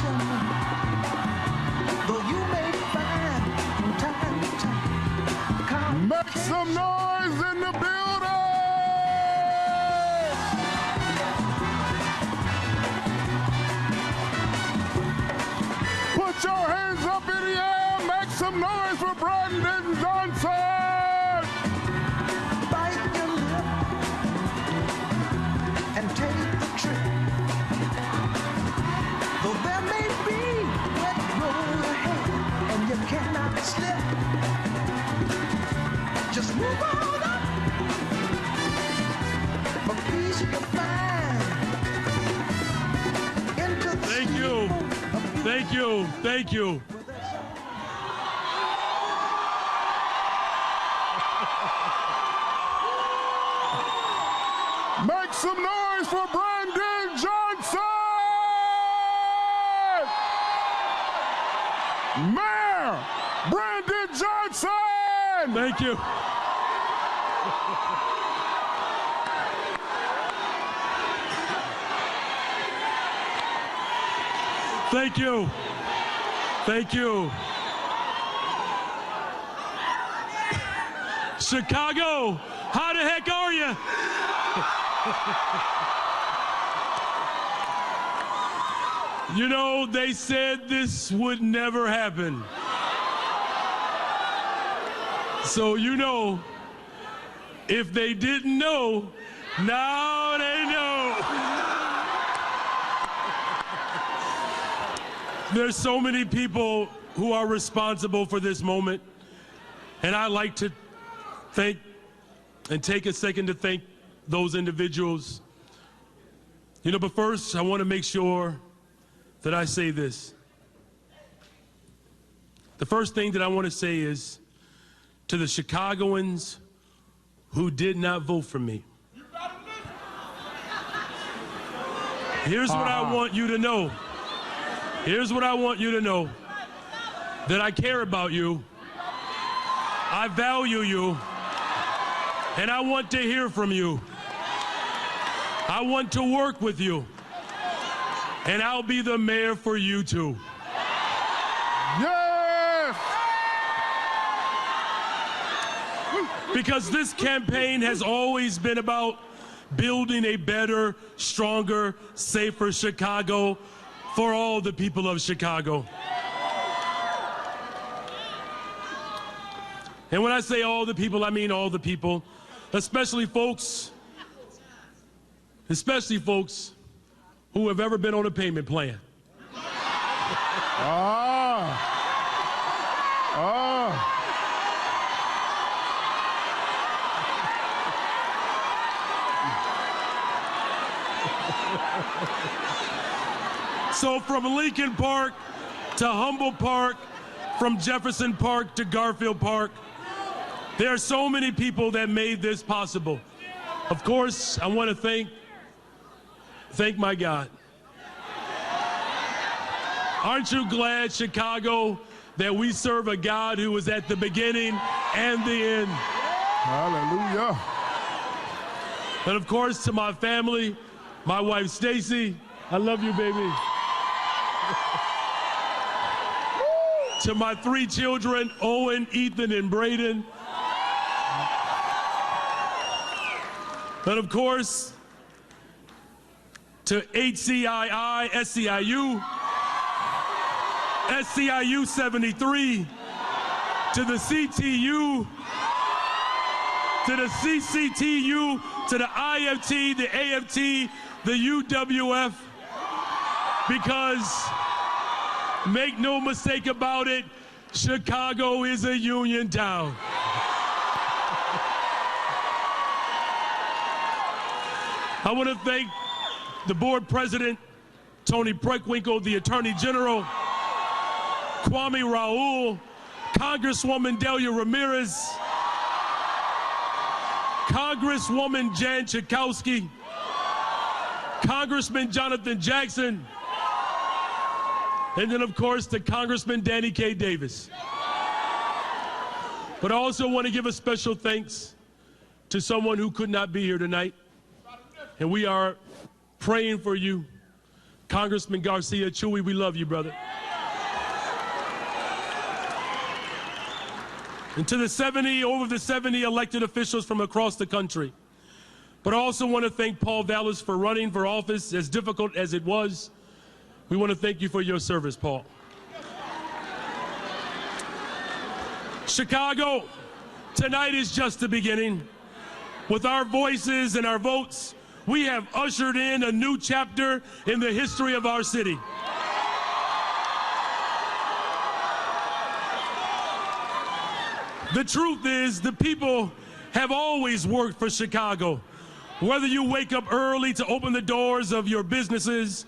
competition, though you may find from time to time. Make some noise in the building! Put your hands up in the air, make some noise for Brandon Johnson! Bite your lip and take the trip. Though there may be wet road ahead and you cannot slip, just move on up. For peace you'll find into the Thank you. Thank you. Thank you. Make some noise for Brandon Johnson! Mayor Brandon Johnson! Thank you. Thank you. Thank you. Chicago, how the heck are you? You know, they said this would never happen. So, you know, if they didn't know, now they know. There's so many people who are responsible for this moment, and I'd like to thank and take a second to thank those individuals. You know, but first, I want to make sure that I say this. The first thing that I want to say is to the Chicagoans who did not vote for me. Here's what I want you to know. Here's what I want you to know. That I care about you. I value you. And I want to hear from you. I want to work with you. And I'll be the mayor for you too. Yes! Because this campaign has always been about building a better, stronger, safer Chicago for all the people of Chicago. And when I say all the people, I mean all the people, especially folks who have ever been on a payment plan. So from Lincoln Park to Humboldt Park, from Jefferson Park to Garfield Park, there are so many people that made this possible. Of course, I want to thank my God. Aren't you glad, Chicago, that we serve a God who was at the beginning and the end? Hallelujah. And of course, to my family, my wife, Stacy, I love you, baby. To my 3 children, Owen, Ethan, and Braden. And of course, to HCII, SCIU, SCIU 73, to the CTU, to the CCTU, to the IFT, the AFT, the UWF, because make no mistake about it, Chicago is a union town. I want to thank the board president, Tony Preckwinkle, the Attorney General, Kwame Raoul, Congresswoman Delia Ramirez, Congresswoman Jan Schakowsky, Congressman Jonathan Jackson, and then, of course, to Congressman Danny K. Davis. But I also want to give a special thanks to someone who could not be here tonight. And we are praying for you. Congressman Garcia, Chewy, we love you, brother. And to the over the 70 elected officials from across the country. But I also want to thank Paul Vallis for running for office, as difficult as it was. We want to thank you for your service, Paul. Chicago, tonight is just the beginning. With our voices and our votes, we have ushered in a new chapter in the history of our city. The truth is, the people have always worked for Chicago. Whether you wake up early to open the doors of your businesses,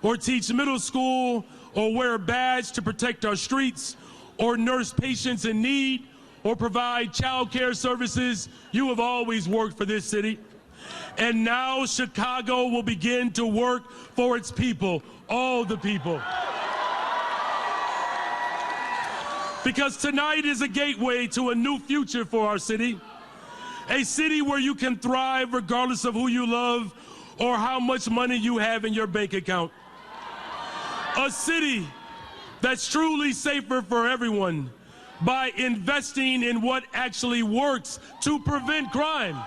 or teach middle school, or wear a badge to protect our streets, or nurse patients in need, or provide child care services, you have always worked for this city. And now Chicago will begin to work for its people, all the people. Because tonight is a gateway to a new future for our city. A city where you can thrive regardless of who you love or how much money you have in your bank account. A city that's truly safer for everyone by investing in what actually works to prevent crime.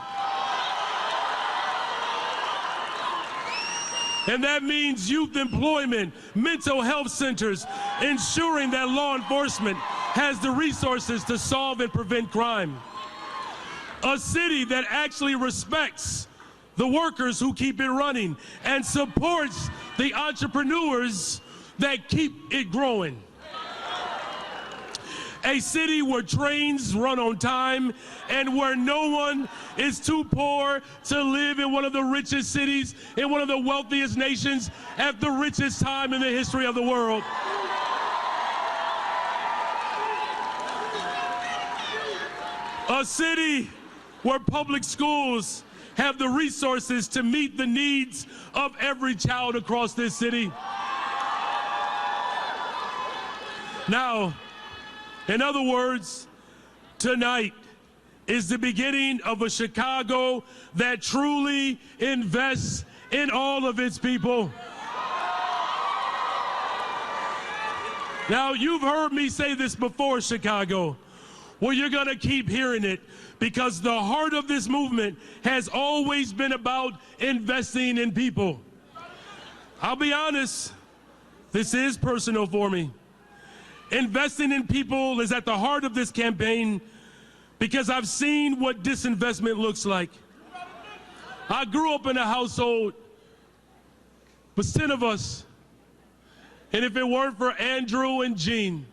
And that means youth employment, mental health centers, ensuring that law enforcement has the resources to solve and prevent crime. A city that actually respects the workers who keep it running and supports the entrepreneurs that keep it growing. A city where trains run on time and where no one is too poor to live in one of the richest cities, in one of the wealthiest nations, at the richest time in the history of the world. A city where public schools have the resources to meet the needs of every child across this city. Now, in other words, tonight is the beginning of a Chicago that truly invests in all of its people. Now, you've heard me say this before, Chicago. Well, you're going to keep hearing it because the heart of this movement has always been about investing in people. I'll be honest, this is personal for me. Investing in people is at the heart of this campaign because I've seen what disinvestment looks like. I grew up in a household with 10 of us, and if it weren't for Andrew and Jean,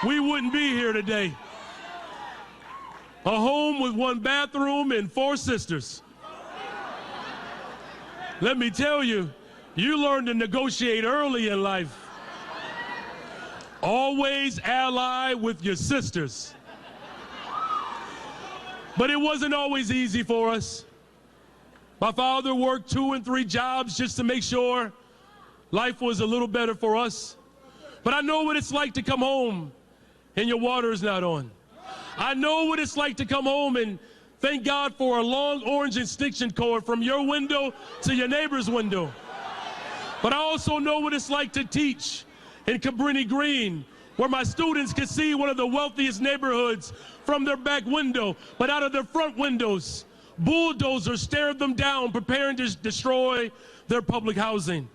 we wouldn't be here today. A home with 1 bathroom and 4 sisters. Let me tell you, you learn to negotiate early in life. Always ally with your sisters. But it wasn't always easy for us. My father worked 2 and 3 jobs just to make sure life was a little better for us. But I know what it's like to come home and your water is not on. I know what it's like to come home and thank God for a long orange extension cord from your window to your neighbor's window. But I also know what it's like to teach in Cabrini Green, where my students could see one of the wealthiest neighborhoods from their back window, but out of their front windows, bulldozers stare them down, preparing to destroy their public housing.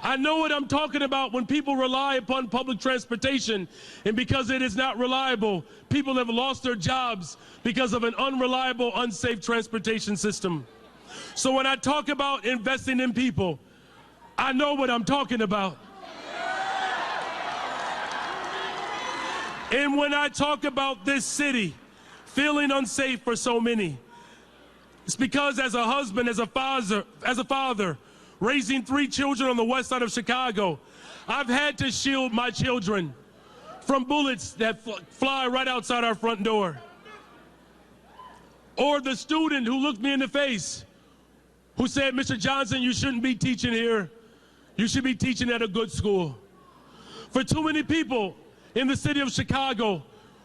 I know what I'm talking about when people rely upon public transportation, and because it is not reliable, people have lost their jobs because of an unreliable, unsafe transportation system. So when I talk about investing in people, I know what I'm talking about. And when I talk about this city feeling unsafe for so many, it's because as a husband, as a father, raising 3 children on the west side of Chicago, I've had to shield my children from bullets that fly right outside our front door. Or the student who looked me in the face, who said, Mr. Johnson, you shouldn't be teaching here. You should be teaching at a good school. For too many people in the city of Chicago,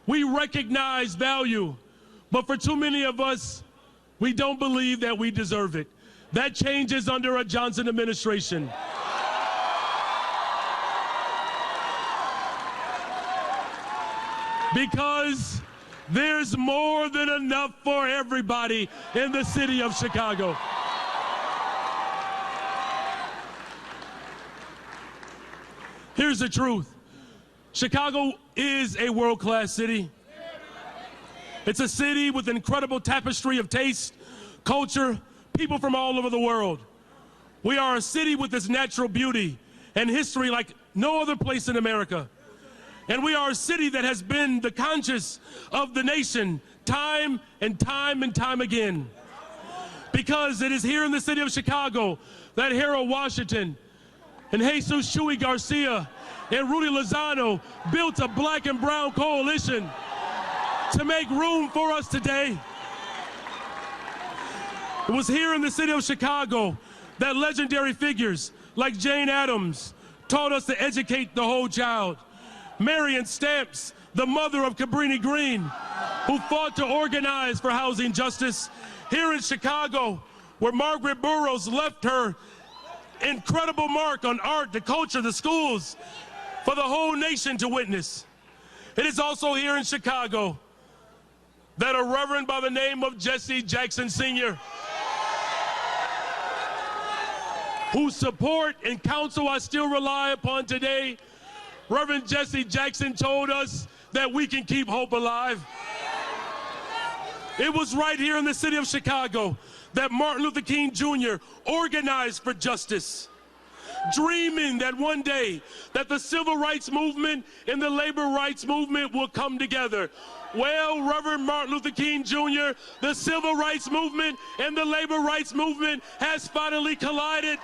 we recognize value, but for too many of us, we don't believe that we deserve it. That changes under a Johnson administration. Because there's more than enough for everybody in the city of Chicago. Here's the truth. Chicago is a world-class city. It's a city with an incredible tapestry of taste, culture, people from all over the world. We are a city with its natural beauty and history like no other place in America. And we are a city that has been the conscience of the nation time and time and time again. Because it is here in the city of Chicago that Harold Washington and Jesus Chuy Garcia and Rudy Lozano built a black and brown coalition to make room for us today. It was here in the city of Chicago that legendary figures like Jane Addams taught us to educate the whole child. Marion Stamps, the mother of Cabrini Green, who fought to organize for housing justice. Here in Chicago, where Margaret Burroughs left her incredible mark on art, the culture, the schools, for the whole nation to witness. It is also here in Chicago that a reverend by the name of Jesse Jackson Sr., whose support and counsel I still rely upon today, Reverend Jesse Jackson told us that we can keep hope alive. It was right here in the city of Chicago that Martin Luther King Jr. organized for justice, dreaming that one day that the civil rights movement and the labor rights movement will come together. Well, Reverend Martin Luther King Jr., the civil rights movement and the labor rights movement has finally collided.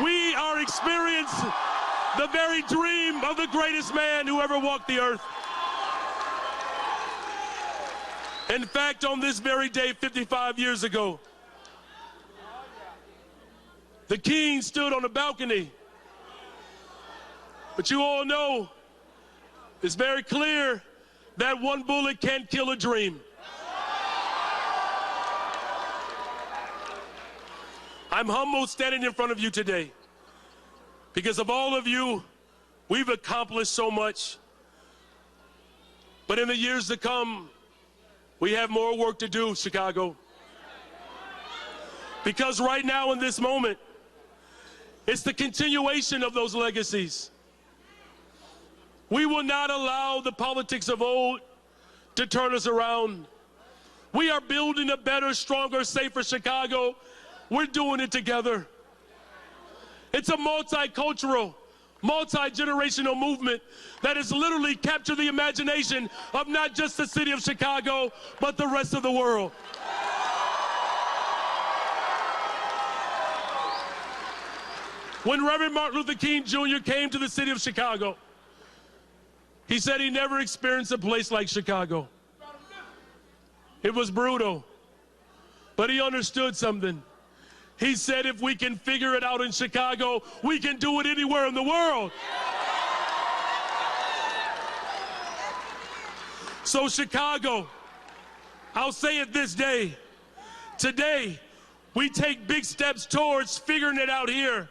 We are experiencing the very dream of the greatest man who ever walked the earth. In fact, on this very day, 55 years ago, the king stood on a balcony. But you all know, it's very clear that one bullet can't kill a dream. I'm humbled standing in front of you today. Because of all of you, we've accomplished so much. But in the years to come, we have more work to do, Chicago. Because right now in this moment, it's the continuation of those legacies. We will not allow the politics of old to turn us around. We are building a better, stronger, safer Chicago. We're doing it together. It's a multicultural, multi-generational movement that has literally captured the imagination of not just the city of Chicago, but the rest of the world. When Reverend Martin Luther King Jr. came to the city of Chicago, he said he never experienced a place like Chicago. It was brutal, but he understood something. He said, if we can figure it out in Chicago, we can do it anywhere in the world. So Chicago, I'll say it this day. Today, we take big steps towards figuring it out here.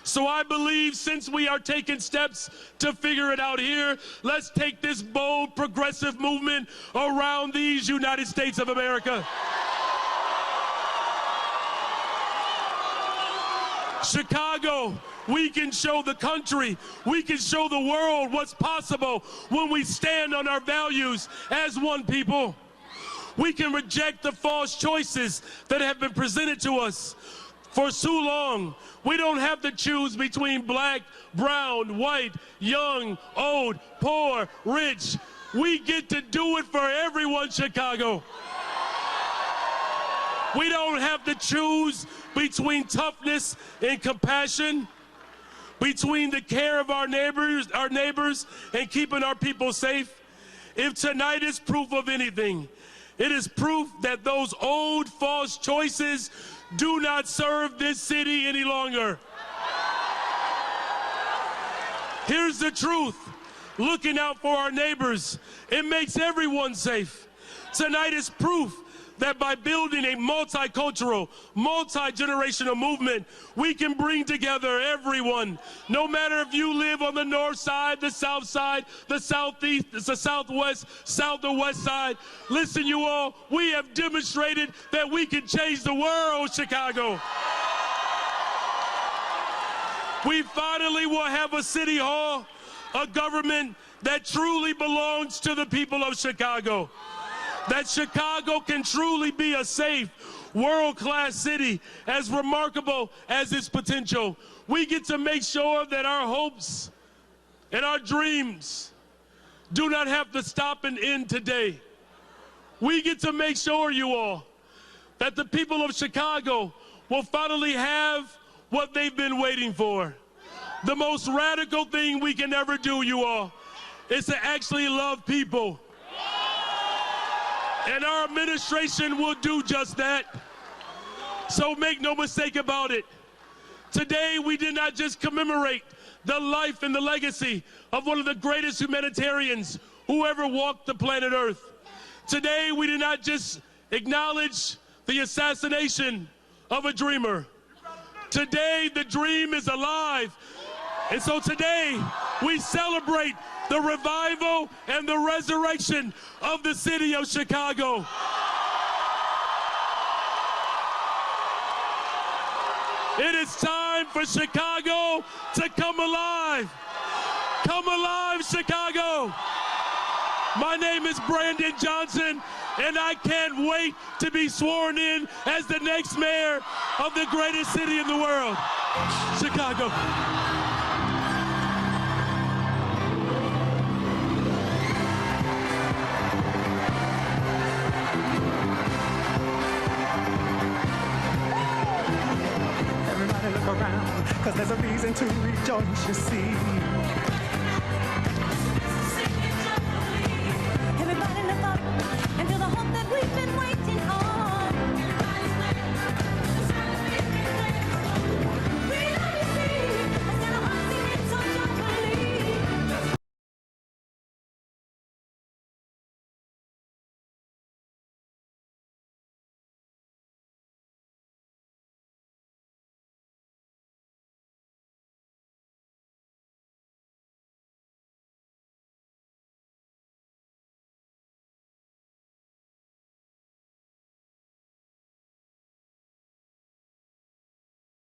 So I believe since we are taking steps to figure it out here, let's take this bold, progressive movement around these United States of America. Chicago, we can show the country, we can show the world what's possible when we stand on our values as one people. We can reject the false choices that have been presented to us for so long. We don't have to choose between black, brown, white, young, old, poor, rich. We get to do it for everyone, Chicago. We don't have to choose between toughness and compassion, between the care of our neighbors and keeping our people safe. If tonight is proof of anything, it is proof that those old false choices do not serve this city any longer. Here's the truth. Looking out for our neighbors, it makes everyone safe. Tonight is proof that by building a multicultural, multi-generational movement, we can bring together everyone, no matter if you live on the north side, the south side, the southeast, the southwest, south or west side. Listen, you all, we have demonstrated that we can change the world, Chicago. We finally will have a city hall, a government that truly belongs to the people of Chicago. That Chicago can truly be a safe, world-class city, as remarkable as its potential. We get to make sure that our hopes and our dreams do not have to stop and end today. We get to make sure, you all, that the people of Chicago will finally have what they've been waiting for. The most radical thing we can ever do, you all, is to actually love people. And our administration will do just that. So make no mistake about it. Today, we did not just commemorate the life and the legacy of one of the greatest humanitarians who ever walked the planet Earth. Today, we did not just acknowledge the assassination of a dreamer. Today, the dream is alive. And so today, we celebrate the revival and the resurrection of the city of Chicago. It is time for Chicago to come alive. Come alive, Chicago. My name is Brandon Johnson, and I can't wait to be sworn in as the next mayor of the greatest city in the world, Chicago. Everybody look around, 'cause there's a reason to rejoice, you see.